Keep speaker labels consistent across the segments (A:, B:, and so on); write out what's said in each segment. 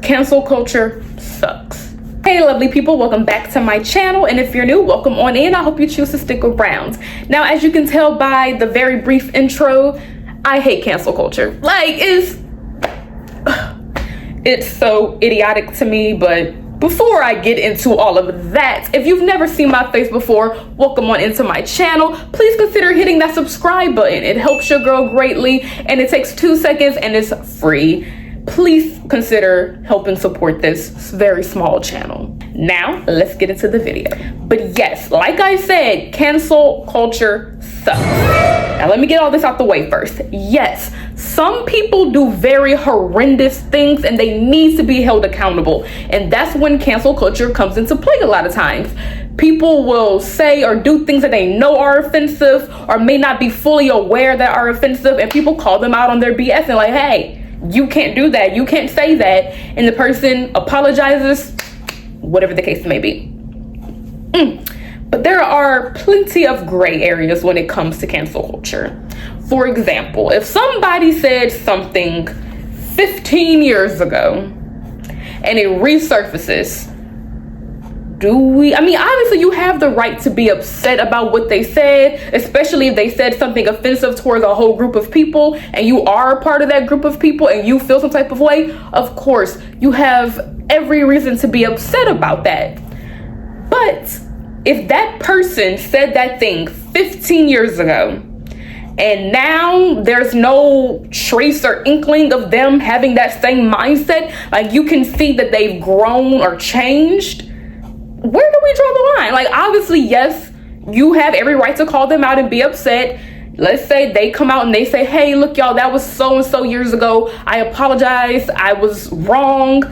A: Cancel culture sucks. Hey lovely people, welcome back to my channel, and if you're new, welcome on in. I hope you choose to stick around. Now, as you can tell by the very brief intro, I hate cancel culture. Like, it's so idiotic to me. But before I get into all of that, if you've never seen my face before, welcome on into my channel. Please consider hitting that subscribe button. It helps your girl greatly, and it takes 2 seconds and it's free. Please consider helping support this very small channel. Now, let's get into the video. But yes, like I said, cancel culture sucks. Now, let me get all this out the way first. Yes, some people do very horrendous things and they need to be held accountable. And that's when cancel culture comes into play a lot of times. People will say or do things that they know are offensive or may not be fully aware that are offensive, and people call them out on their BS and like, hey, you can't do that, you can't say that, and the person apologizes, whatever the case may be. But there are plenty of gray areas when it comes to cancel culture. For example, if somebody said something 15 years ago and it resurfaces, obviously you have the right to be upset about what they said, especially if they said something offensive towards a whole group of people and you are a part of that group of people and you feel some type of way. Of course, you have every reason to be upset about that. But if that person said that thing 15 years ago and now there's no trace or inkling of them having that same mindset, like you can see that they've grown or changed, where do we draw the line? Like, obviously, yes, you have every right to call them out and be upset. Let's say they come out and they say, hey, look, y'all, that was so and so years ago. I apologize. I was wrong.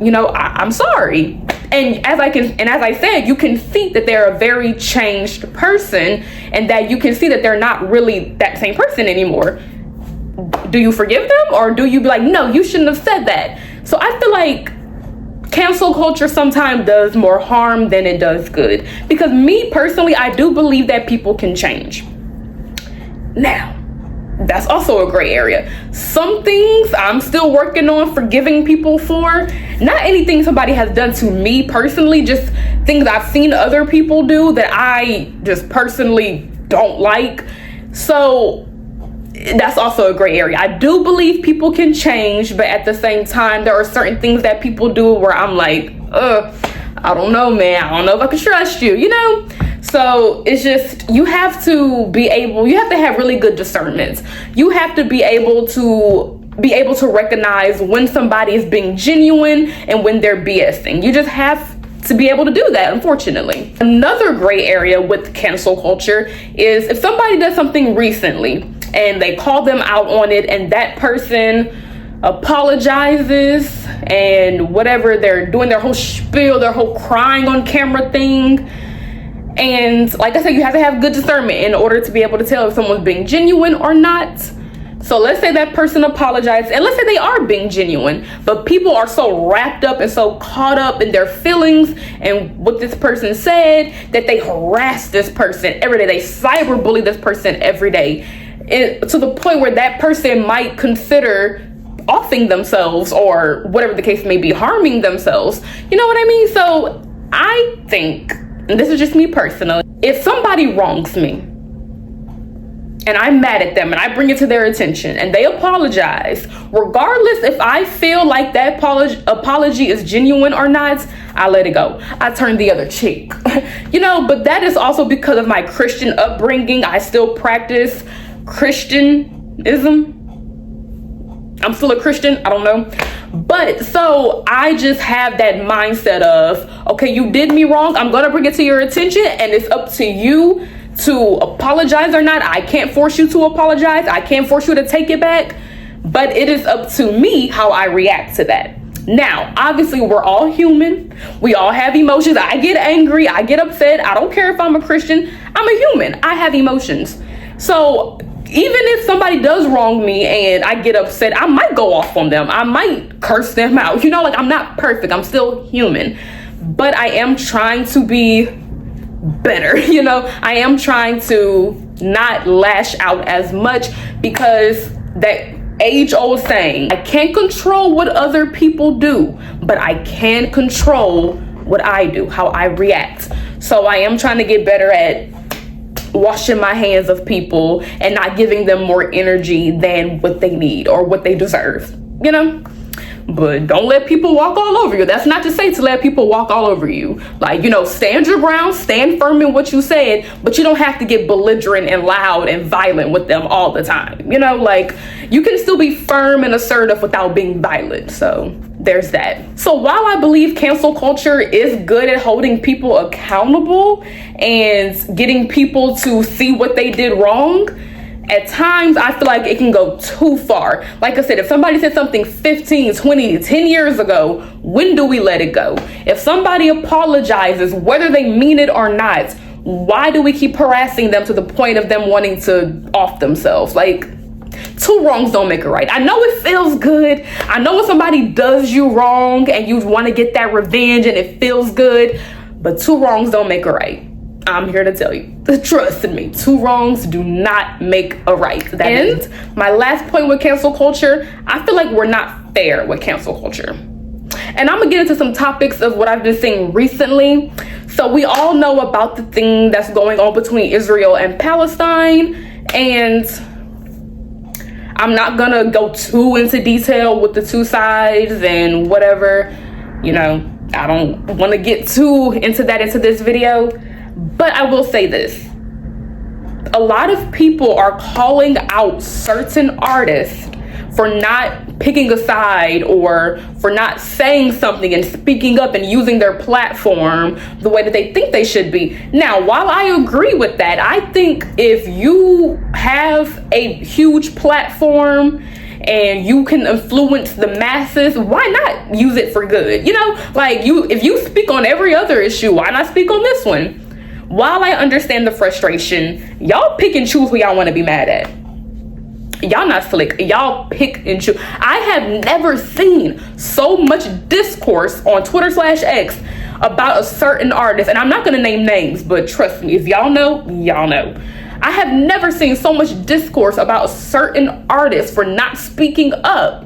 A: You know, I'm sorry. And as I said, you can see that they're a very changed person and that you can see that they're not really that same person anymore. Do you forgive them, or do you be like, no, you shouldn't have said that? So I feel like cancel culture sometimes does more harm than it does good. Because me personally, I do believe that people can change. Now, that's also a gray area. Some things I'm still working on forgiving people for. Not anything somebody has done to me personally, just things I've seen other people do that I just personally don't like. So that's also a gray area. I do believe people can change, but at the same time, there are certain things that people do where I'm like, I don't know, man. I don't know if I can trust you, you know? So it's just, you have to have really good discernment. You have to be able to recognize when somebody is being genuine and when they're BSing. You just have to be able to do that, unfortunately. Another gray area with cancel culture is if somebody does something recently and they call them out on it and that person apologizes and whatever, they're doing their whole spiel, their whole crying on camera thing. And like I said, you have to have good discernment in order to be able to tell if someone's being genuine or not. So let's say that person apologized, and let's say they are being genuine, but people are so wrapped up and so caught up in their feelings and what this person said that they harass this person every day. They cyberbully this person every day, to the point where that person might consider offing themselves or whatever the case may be, harming themselves. You know what I mean? So I think, and this is just me personally, if somebody wrongs me and I'm mad at them and I bring it to their attention and they apologize, regardless if I feel like that apology is genuine or not, I let it go. I turn the other cheek. You know, but that is also because of my Christian upbringing. I still practice Christianism. I'm still a Christian, I don't know. But so I just have that mindset of, okay, you did me wrong. I'm gonna bring it to your attention and it's up to you to apologize or not. I can't force you to apologize. I can't force you to take it back, but it is up to me how I react to that. Now, obviously we're all human. We all have emotions. I get angry, I get upset. I don't care if I'm a Christian, I'm a human. I have emotions. So even if somebody does wrong me and I get upset, I might go off on them. I might curse them out. You know, like, I'm not perfect. I'm still human. But I am trying to be better. You know, I am trying to not lash out as much, because that age-old saying, I can't control what other people do, but I can control what I do, how I react. So I am trying to get better at washing my hands of people and not giving them more energy than what they need or what they deserve, you know? But don't let people walk all over you. That's not to say to let people walk all over you. Like, you know, stand your ground, stand firm in what you said, but you don't have to get belligerent and loud and violent with them all the time. You know, like, you can still be firm and assertive without being violent. So there's that. So while I believe cancel culture is good at holding people accountable and getting people to see what they did wrong, at times I feel like it can go too far. Like I said, if somebody said something 15, 20, 10 years ago, when do we let it go? If somebody apologizes, whether they mean it or not, why do we keep harassing them to the point of them wanting to off themselves? Like, two wrongs don't make a right. I know it feels good. I know when somebody does you wrong and you want to get that revenge and it feels good, but two wrongs don't make a right. I'm here to tell you, trust in me, two wrongs do not make a right. And my last point with cancel culture, I feel like we're not fair with cancel culture. And I'm gonna get into some topics of what I've been seeing recently. So we all know about the thing that's going on between Israel and Palestine, and I'm not gonna go too into detail with the two sides and whatever, you know, I don't want to get too into that into this video. But I will say this. A lot of people are calling out certain artists for not picking a side or for not saying something and speaking up and using their platform the way that they think they should be. Now, while I agree with that, I think if you have a huge platform and you can influence the masses, why not use it for good? You know, like, if you speak on every other issue, why not speak on this one? While I understand the frustration, y'all pick and choose who y'all want to be mad at. Y'all not slick. Y'all pick and choose. I have never seen so much discourse on Twitter/X about a certain artist, and I'm not going to name names, but trust me, if y'all know, y'all know. I have never seen so much discourse about a certain artist for not speaking up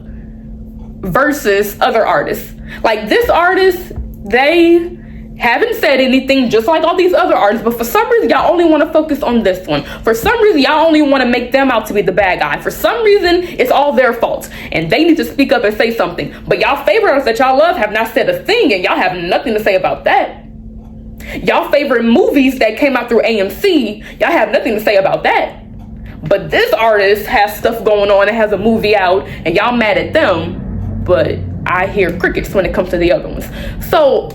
A: versus other artists. Like, this artist, they haven't said anything, just like all these other artists, but for some reason y'all only want to focus on this one. For some reason y'all only want to make them out to be the bad guy. For some reason it's all their fault and they need to speak up and say something. But y'all favorite artists that y'all love have not said a thing, and y'all have nothing to say about that. Y'all favorite movies that came out through AMC, y'all have nothing to say about that. But this artist has stuff going on and has a movie out, and y'all mad at them, but I hear crickets when it comes to the other ones. So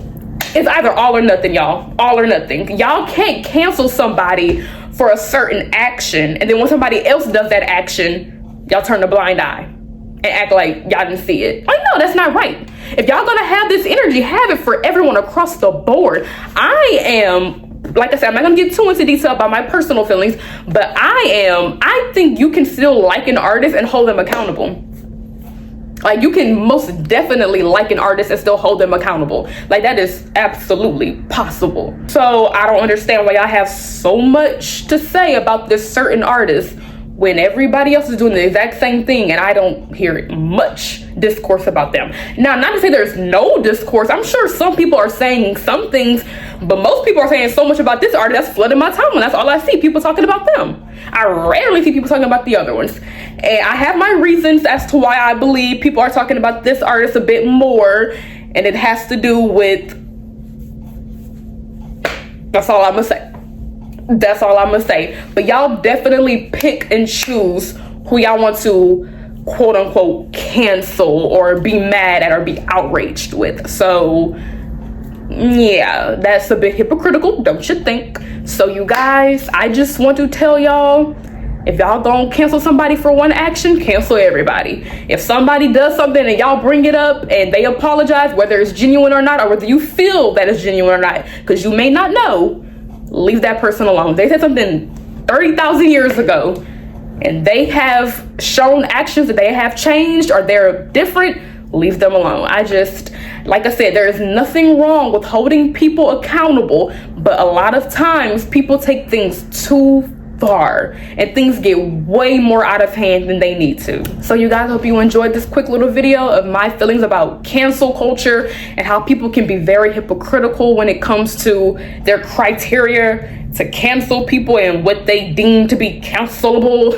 A: it's either all or nothing, y'all. All or nothing. Y'all can't cancel somebody for a certain action, and then when somebody else does that action, y'all turn a blind eye and act like y'all didn't see it. Like, no, that's not right. If y'all gonna have this energy, have it for everyone across the board. Like I said, I'm not gonna get too into detail about my personal feelings, but I think you can still like an artist and hold them accountable. Like, you can most definitely like an artist and still hold them accountable. Like, that is absolutely possible. So I don't understand why y'all have so much to say about this certain artist when everybody else is doing the exact same thing, and I don't hear much discourse about them. Now, not to say there's no discourse. I'm sure some people are saying some things, but most people are saying so much about this artist that's flooding my timeline. That's all I see, people talking about them. I rarely see people talking about the other ones. And I have my reasons as to why I believe people are talking about this artist a bit more, and it has to do with, that's all I'm gonna say. That's all I'm gonna say. But y'all definitely pick and choose who y'all want to quote unquote cancel or be mad at or be outraged with. So yeah, that's a bit hypocritical, don't you think? So you guys, I just want to tell y'all, if y'all gonna cancel somebody for one action, cancel everybody. If somebody does something and y'all bring it up and they apologize, whether it's genuine or not, or whether you feel that it's genuine or not, because you may not know, leave that person alone. They said something 30,000 years ago and they have shown actions that they have changed or they're different, leave them alone. Like I said, there is nothing wrong with holding people accountable, but a lot of times people take things too far and things get way more out of hand than they need to. So you guys, hope you enjoyed this quick little video of my feelings about cancel culture and how people can be very hypocritical when it comes to their criteria to cancel people and what they deem to be cancelable.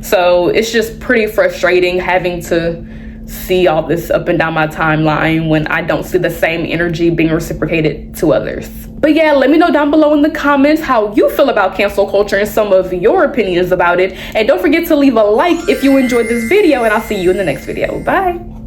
A: So it's just pretty frustrating having to see all this up and down my timeline when I don't see the same energy being reciprocated to others. But yeah, let me know down below in the comments how you feel about cancel culture and some of your opinions about it. And don't forget to leave a like if you enjoyed this video, and I'll see you in the next video. Bye.